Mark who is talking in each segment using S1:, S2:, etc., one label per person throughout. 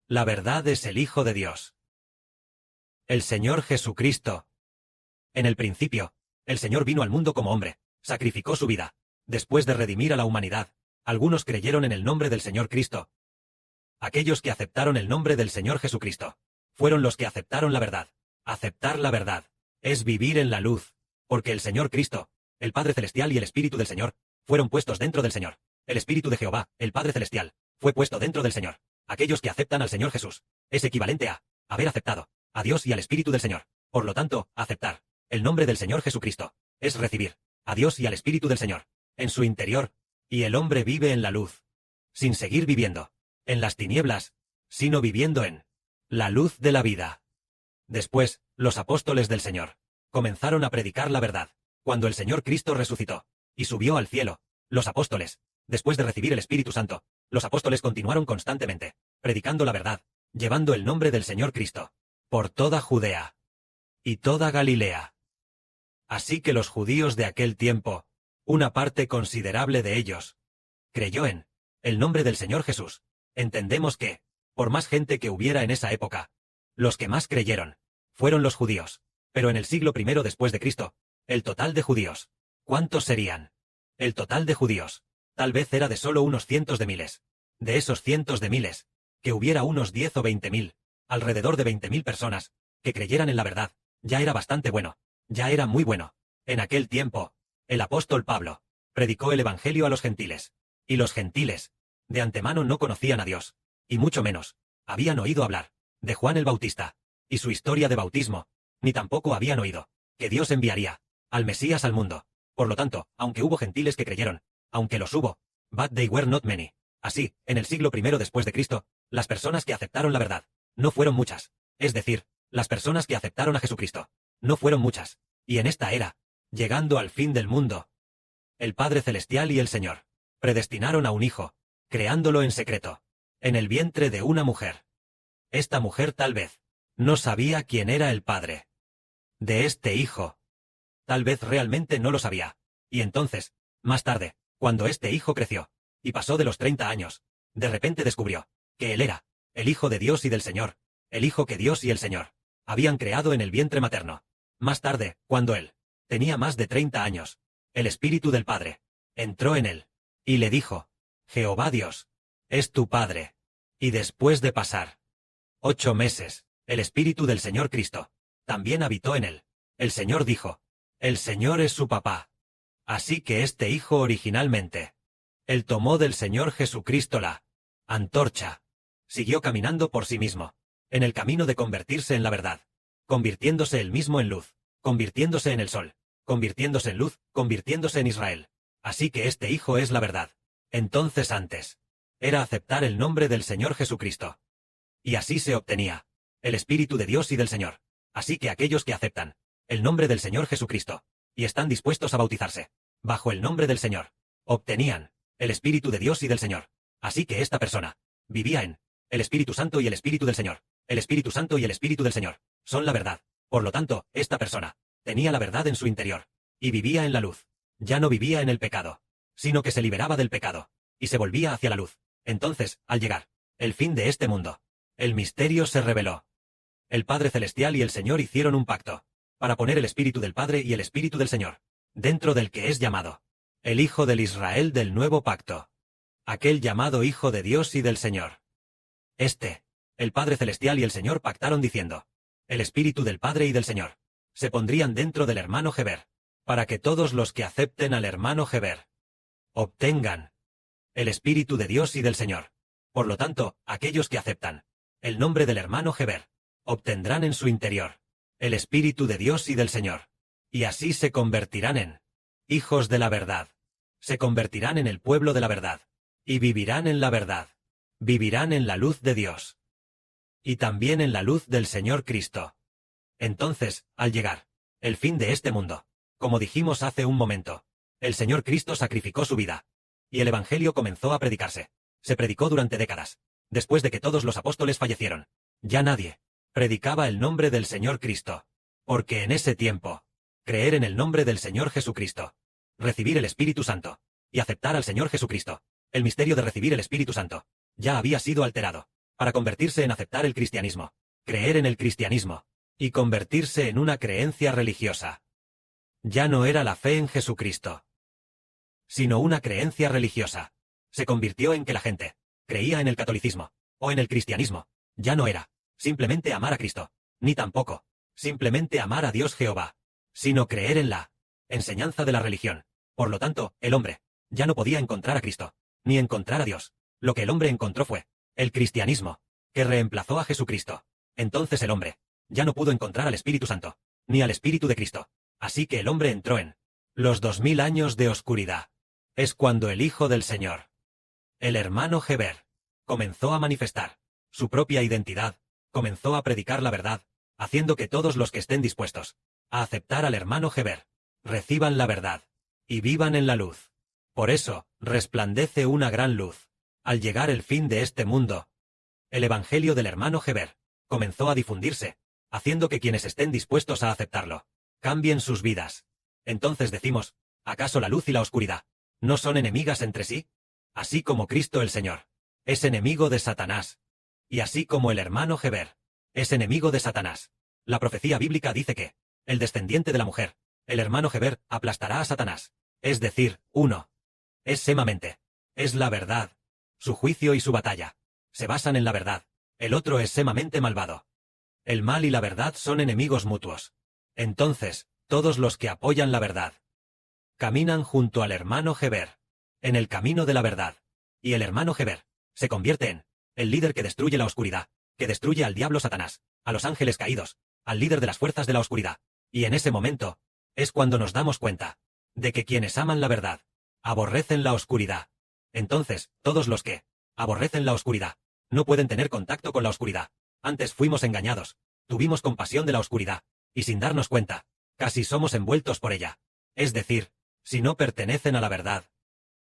S1: La verdad es el Hijo de Dios. El Señor Jesucristo. En el principio, el Señor vino al mundo como hombre, sacrificó su vida. Después de redimir a la humanidad, algunos creyeron en el nombre del Señor Cristo. Aquellos que aceptaron el nombre del Señor Jesucristo fueron los que aceptaron la verdad. Aceptar la verdad es vivir en la luz, porque el Señor Cristo, el Padre Celestial y el Espíritu del Señor, fueron puestos dentro del Señor. El Espíritu de Jehová, el Padre Celestial, fue puesto dentro del Señor. Aquellos que aceptan al Señor Jesús es equivalente a haber aceptado a Dios y al Espíritu del Señor. Por lo tanto, aceptar el nombre del Señor Jesucristo es recibir a Dios y al Espíritu del Señor en su interior, y el hombre vive en la luz, sin seguir viviendo en las tinieblas, sino viviendo en la luz de la vida. Después, los apóstoles del Señor comenzaron a predicar la verdad. Cuando el Señor Cristo resucitó y subió al cielo, los apóstoles, después de recibir el Espíritu Santo, los apóstoles continuaron constantemente predicando la verdad, llevando el nombre del Señor Cristo por toda Judea y toda Galilea. Así que los judíos de aquel tiempo, una parte considerable de ellos, creyó en el nombre del Señor Jesús. Entendemos que, por más gente que hubiera en esa época, los que más creyeron fueron los judíos. Pero en el siglo I después de Cristo, el total de judíos, ¿cuántos serían? El total de judíos, tal vez era de solo unos cientos de miles. De esos cientos de miles, que hubiera unos 10 o 20.000, alrededor de 20.000 personas, que creyeran en la verdad, ya era bastante bueno, ya era muy bueno. En aquel tiempo, el apóstol Pablo predicó el Evangelio a los gentiles, y los gentiles, de antemano no conocían a Dios, y mucho menos habían oído hablar de Juan el Bautista y su historia de bautismo, ni tampoco habían oído que Dios enviaría al Mesías al mundo. Por lo tanto, aunque hubo gentiles que creyeron, aunque los hubo, but they were not many. Así, en el siglo I después de Cristo, las personas que aceptaron la verdad no fueron muchas. Es decir, las personas que aceptaron a Jesucristo no fueron muchas. Y en esta era, llegando al fin del mundo, el Padre Celestial y el Señor predestinaron a un hijo, creándolo en secreto, en el vientre de una mujer. Esta mujer tal vez no sabía quién era el padre de este hijo. Tal vez realmente no lo sabía. Y entonces, más tarde, cuando este hijo creció y pasó de los 30 años, de repente descubrió que él era el Hijo de Dios y del Señor, el Hijo que Dios y el Señor habían creado en el vientre materno. Más tarde, cuando él tenía más de 30 años, el Espíritu del Padre entró en él y le dijo: Jehová Dios es tu Padre. Y después de pasar 8 meses, el Espíritu del Señor Cristo también habitó en él. El Señor dijo: el Señor es su papá. Así que este hijo originalmente, él tomó del Señor Jesucristo la antorcha, siguió caminando por sí mismo, en el camino de convertirse en la verdad, convirtiéndose él mismo en luz, convirtiéndose en el sol, convirtiéndose en luz, convirtiéndose en Israel. Así que este hijo es la verdad. Entonces antes era aceptar el nombre del Señor Jesucristo. Y así se obtenía el Espíritu de Dios y del Señor. Así que aquellos que aceptan el nombre del Señor Jesucristo y están dispuestos a bautizarse bajo el nombre del Señor, obtenían el Espíritu de Dios y del Señor. Así que esta persona vivía en el Espíritu Santo y el Espíritu del Señor. El Espíritu Santo y el Espíritu del Señor son la verdad. Por lo tanto, esta persona tenía la verdad en su interior y vivía en la luz. Ya no vivía en el pecado, sino que se liberaba del pecado y se volvía hacia la luz. Entonces, al llegar el fin de este mundo, el misterio se reveló. El Padre Celestial y el Señor hicieron un pacto para poner el Espíritu del Padre y el Espíritu del Señor dentro del que es llamado el Hijo del Israel del nuevo pacto, aquel llamado Hijo de Dios y del Señor. El Padre Celestial y el Señor pactaron diciendo: el Espíritu del Padre y del Señor se pondrían dentro del hermano Heber, para que todos los que acepten al hermano Heber obtengan el Espíritu de Dios y del Señor. Por lo tanto, aquellos que aceptan el nombre del hermano Heber obtendrán en su interior el Espíritu de Dios y del Señor, y así se convertirán en hijos de la verdad. Se convertirán en el pueblo de la verdad, y vivirán en la verdad. Vivirán en la luz de Dios, y también en la luz del Señor Cristo. Entonces, al llegar el fin de este mundo, como dijimos hace un momento, el Señor Cristo sacrificó su vida, y el Evangelio comenzó a predicarse. Se predicó durante décadas. Después de que todos los apóstoles fallecieron, ya nadie predicaba el nombre del Señor Cristo, porque en ese tiempo, creer en el nombre del Señor Jesucristo, recibir el Espíritu Santo, y aceptar al Señor Jesucristo, el misterio de recibir el Espíritu Santo, ya había sido alterado. para convertirse en aceptar el cristianismo, creer en el cristianismo, y convertirse en una creencia religiosa. Ya no era la fe en Jesucristo, sino una creencia religiosa. Se convirtió en que la gente creía en el catolicismo, o en el cristianismo. Ya no era simplemente amar a Cristo, ni tampoco simplemente amar a Dios Jehová, sino creer en la enseñanza de la religión. Por lo tanto, el hombre ya no podía encontrar a Cristo, ni encontrar a Dios. Lo que el hombre encontró fue el cristianismo, que reemplazó a Jesucristo. Entonces el hombre ya no pudo encontrar al Espíritu Santo, ni al Espíritu de Cristo. Así que el hombre entró en los 2000 años de oscuridad. Es cuando el Hijo del Señor, el hermano Heber, comenzó a manifestar su propia identidad, comenzó a predicar la verdad, haciendo que todos los que estén dispuestos a aceptar al hermano Heber reciban la verdad y vivan en la luz. Por eso, resplandece una gran luz. Al llegar el fin de este mundo, el evangelio del hermano Heber comenzó a difundirse, haciendo que quienes estén dispuestos a aceptarlo cambien sus vidas. Entonces decimos, ¿acaso la luz y la oscuridad no son enemigas entre sí? Así como Cristo el Señor es enemigo de Satanás, y así como el hermano Heber es enemigo de Satanás. La profecía bíblica dice que el descendiente de la mujer, el hermano Heber, aplastará a Satanás. Es decir, uno es semamente, es la verdad. Su juicio y su batalla se basan en la verdad. El otro es semamente malvado. El mal y la verdad son enemigos mutuos. Entonces, todos los que apoyan la verdad caminan junto al hermano Heber, en el camino de la verdad. Y el hermano Heber se convierte en el líder que destruye la oscuridad, que destruye al diablo Satanás, a los ángeles caídos, al líder de las fuerzas de la oscuridad. Y en ese momento es cuando nos damos cuenta de que quienes aman la verdad aborrecen la oscuridad. Entonces, todos los que aborrecen la oscuridad no pueden tener contacto con la oscuridad. Antes fuimos engañados, tuvimos compasión de la oscuridad, y sin darnos cuenta, casi somos envueltos por ella. Es decir, si no pertenecen a la verdad,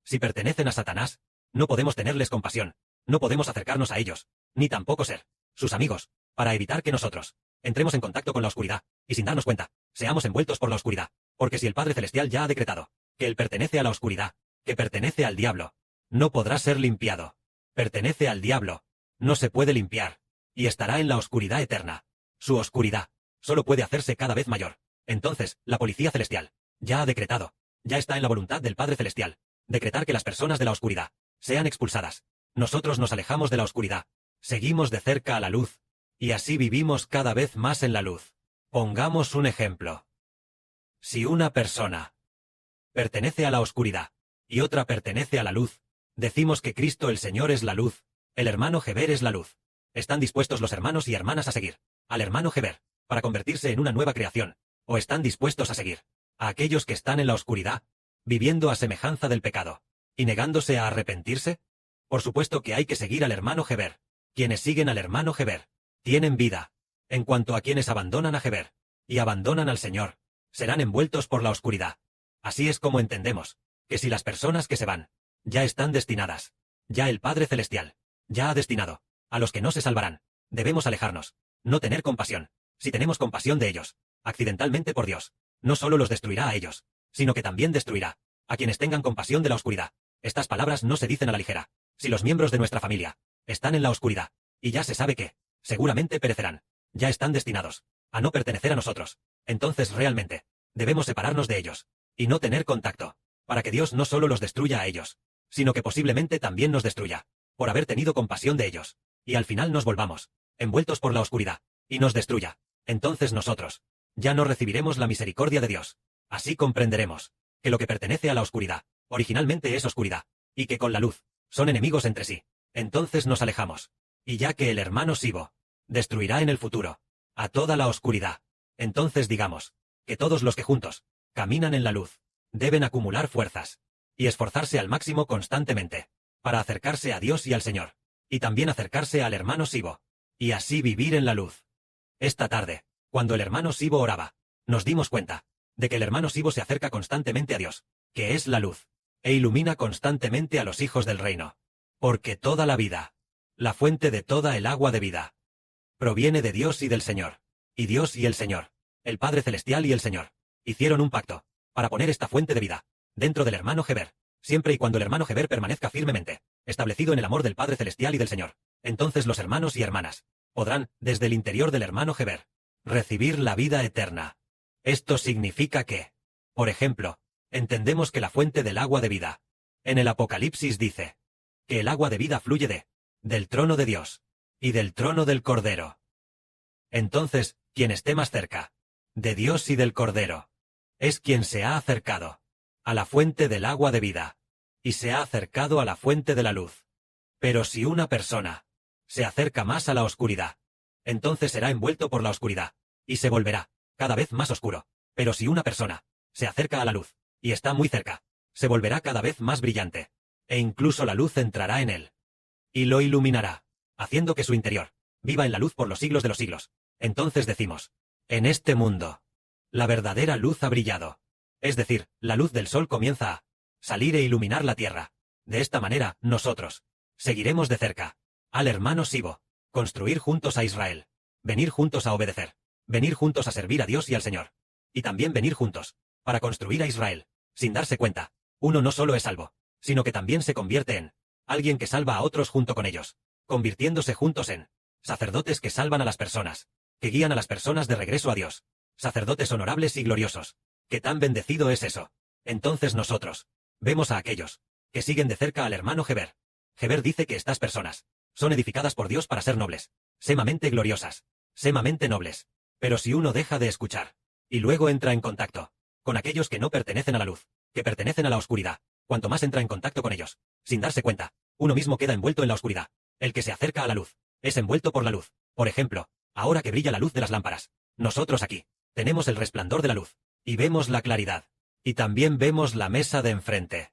S1: si pertenecen a Satanás, no podemos tenerles compasión, no podemos acercarnos a ellos, ni tampoco ser sus amigos, para evitar que nosotros entremos en contacto con la oscuridad, y sin darnos cuenta, seamos envueltos por la oscuridad. Porque si el Padre Celestial ya ha decretado que él pertenece a la oscuridad, que pertenece al diablo, no podrá ser limpiado. Pertenece al diablo, no se puede limpiar, y estará en la oscuridad eterna. Su oscuridad solo puede hacerse cada vez mayor. Entonces, la policía celestial ya ha decretado, ya está en la voluntad del Padre Celestial, decretar que las personas de la oscuridad sean expulsadas. Nosotros nos alejamos de la oscuridad, seguimos de cerca a la luz, y así vivimos cada vez más en la luz. Pongamos un ejemplo. Si una persona pertenece a la oscuridad y otra pertenece a la luz, decimos que Cristo el Señor es la luz, el hermano Heber es la luz. ¿Están dispuestos los hermanos y hermanas a seguir al hermano Heber para convertirse en una nueva creación? ¿O están dispuestos a seguir a aquellos que están en la oscuridad, viviendo a semejanza del pecado y negándose a arrepentirse? Por supuesto que hay que seguir al hermano Heber. Quienes siguen al hermano Heber tienen vida. En cuanto a quienes abandonan a Heber y abandonan al Señor, serán envueltos por la oscuridad. Así es como entendemos que si las personas que se van ya están destinadas, ya el Padre Celestial ya ha destinado a los que no se salvarán, debemos alejarnos, no tener compasión. Si tenemos compasión de ellos, accidentalmente por Dios, no solo los destruirá a ellos, sino que también destruirá a quienes tengan compasión de la oscuridad. Estas palabras no se dicen a la ligera. Si los miembros de nuestra familia están en la oscuridad, y ya se sabe que seguramente perecerán, ya están destinados a no pertenecer a nosotros, entonces realmente debemos separarnos de ellos y no tener contacto, para que Dios no solo los destruya a ellos, sino que posiblemente también nos destruya, por haber tenido compasión de ellos, y al final nos volvamos envueltos por la oscuridad, y nos destruya. Entonces nosotros ya no recibiremos la misericordia de Dios. Así comprenderemos que lo que pertenece a la oscuridad originalmente es oscuridad, y que con la luz son enemigos entre sí. Entonces nos alejamos, y ya que el hermano Sibo destruirá en el futuro a toda la oscuridad, entonces digamos que todos los que juntos caminan en la luz deben acumular fuerzas y esforzarse al máximo constantemente para acercarse a Dios y al Señor, y también acercarse al hermano Sibo, y así vivir en la luz. Esta tarde, cuando el hermano Sibo oraba, nos dimos cuenta de que el hermano Sibo se acerca constantemente a Dios, que es la luz, e ilumina constantemente a los hijos del reino. Porque toda la vida, la fuente de toda el agua de vida, proviene de Dios y del Señor. Y Dios y el Señor, el Padre Celestial y el Señor, hicieron un pacto para poner esta fuente de vida dentro del hermano Heber, siempre y cuando el hermano Heber permanezca firmemente establecido en el amor del Padre Celestial y del Señor. entonces los hermanos y hermanas podrán, desde el interior del hermano Heber, recibir la vida eterna. Esto significa que, por ejemplo, entendemos que la fuente del agua de vida, en el Apocalipsis dice, que el agua de vida fluye del trono de Dios, y del trono del Cordero. Entonces, quien esté más cerca, de Dios y del Cordero, es quien se ha acercado a la fuente del agua de vida, y se ha acercado a la fuente de la luz. Pero si una persona se acerca más a la oscuridad, entonces será envuelto por la oscuridad, y se volverá cada vez más oscuro. Pero si una persona se acerca a la luz, y está muy cerca, se volverá cada vez más brillante, e incluso la luz entrará en él, y lo iluminará, haciendo que su interior viva en la luz por los siglos de los siglos. Entonces decimos, en este mundo, la verdadera luz ha brillado. Es decir, la luz del sol comienza a salir e iluminar la tierra. De esta manera, nosotros seguiremos de cerca al hermano Sibo, construir juntos a Israel, venir juntos a obedecer, venir juntos a servir a Dios y al Señor, y también venir juntos para construir a Israel. Sin darse cuenta, uno no solo es salvo, sino que también se convierte en alguien que salva a otros junto con ellos, convirtiéndose juntos en sacerdotes que salvan a las personas, que guían a las personas de regreso a Dios, sacerdotes honorables y gloriosos. ¿Qué tan bendecido es eso? Entonces nosotros vemos a aquellos que siguen de cerca al hermano Heber. Heber dice que estas personas son edificadas por Dios para ser nobles, sumamente gloriosas, sumamente nobles. Pero si uno deja de escuchar, y luego entra en contacto con aquellos que no pertenecen a la luz, que pertenecen a la oscuridad, cuanto más entra en contacto con ellos, sin darse cuenta, uno mismo queda envuelto en la oscuridad. El que se acerca a la luz es envuelto por la luz. Por ejemplo, ahora que brilla la luz de las lámparas, nosotros aquí tenemos el resplandor de la luz, y vemos la claridad, y también vemos la mesa de enfrente.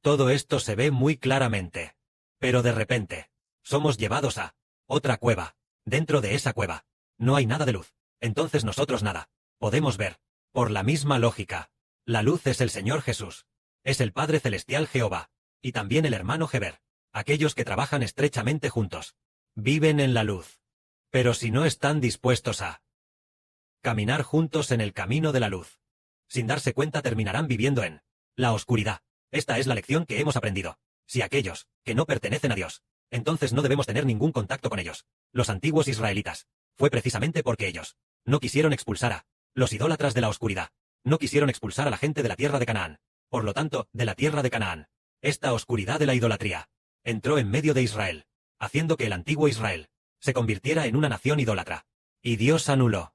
S1: Todo esto se ve muy claramente. Pero de repente, somos llevados a otra cueva. Dentro de esa cueva no hay nada de luz. Entonces nosotros nada podemos ver. Por la misma lógica, la luz es el Señor Jesús. Es el Padre Celestial Jehová. Y también el hermano Heber. Aquellos que trabajan estrechamente juntos. Viven en la luz. Pero si no están dispuestos a caminar juntos en el camino de la luz, sin darse cuenta terminarán viviendo en la oscuridad. Esta es la lección que hemos aprendido. Si aquellos que no pertenecen a Dios, entonces no debemos tener ningún contacto con ellos. Los antiguos israelitas, fue precisamente porque ellos no quisieron expulsar a los idólatras de la oscuridad, no quisieron expulsar a la gente de la tierra de Canaán. Por lo tanto, de la tierra de Canaán, esta oscuridad de la idolatría entró en medio de Israel, haciendo que el antiguo Israel se convirtiera en una nación idólatra. Y Dios anuló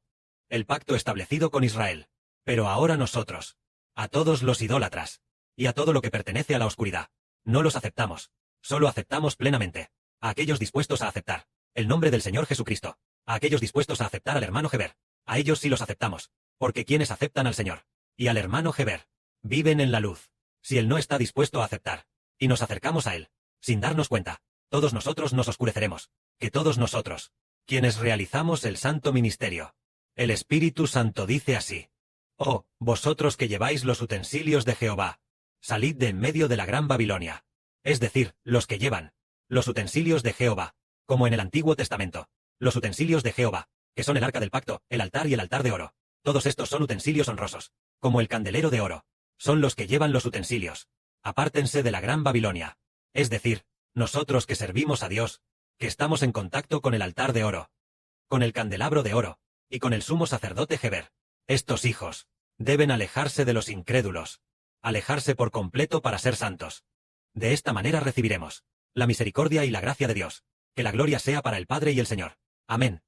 S1: el pacto establecido con Israel. Pero ahora nosotros, a todos los idólatras, y a todo lo que pertenece a la oscuridad, no los aceptamos, solo aceptamos plenamente a aquellos dispuestos a aceptar el nombre del Señor Jesucristo, a aquellos dispuestos a aceptar al hermano Heber, a ellos sí los aceptamos, porque quienes aceptan al Señor y al hermano Heber viven en la luz. Si él no está dispuesto a aceptar, y nos acercamos a él, sin darnos cuenta, todos nosotros nos oscureceremos, que todos nosotros, quienes realizamos el santo ministerio, el Espíritu Santo dice así: oh, vosotros que lleváis los utensilios de Jehová, salid de en medio de la gran Babilonia. Es decir, los que llevan los utensilios de Jehová, como en el Antiguo Testamento, los utensilios de Jehová, que son el arca del pacto, el altar y el altar de oro. Todos estos son utensilios honrosos, como el candelero de oro. Son los que llevan los utensilios. Apártense de la gran Babilonia. Es decir, nosotros que servimos a Dios, que estamos en contacto con el altar de oro, con el candelabro de oro, y con el sumo sacerdote Heber. Estos hijos deben alejarse de los incrédulos, alejarse por completo para ser santos. De esta manera recibiremos la misericordia y la gracia de Dios. Que la gloria sea para el Padre y el Señor. Amén.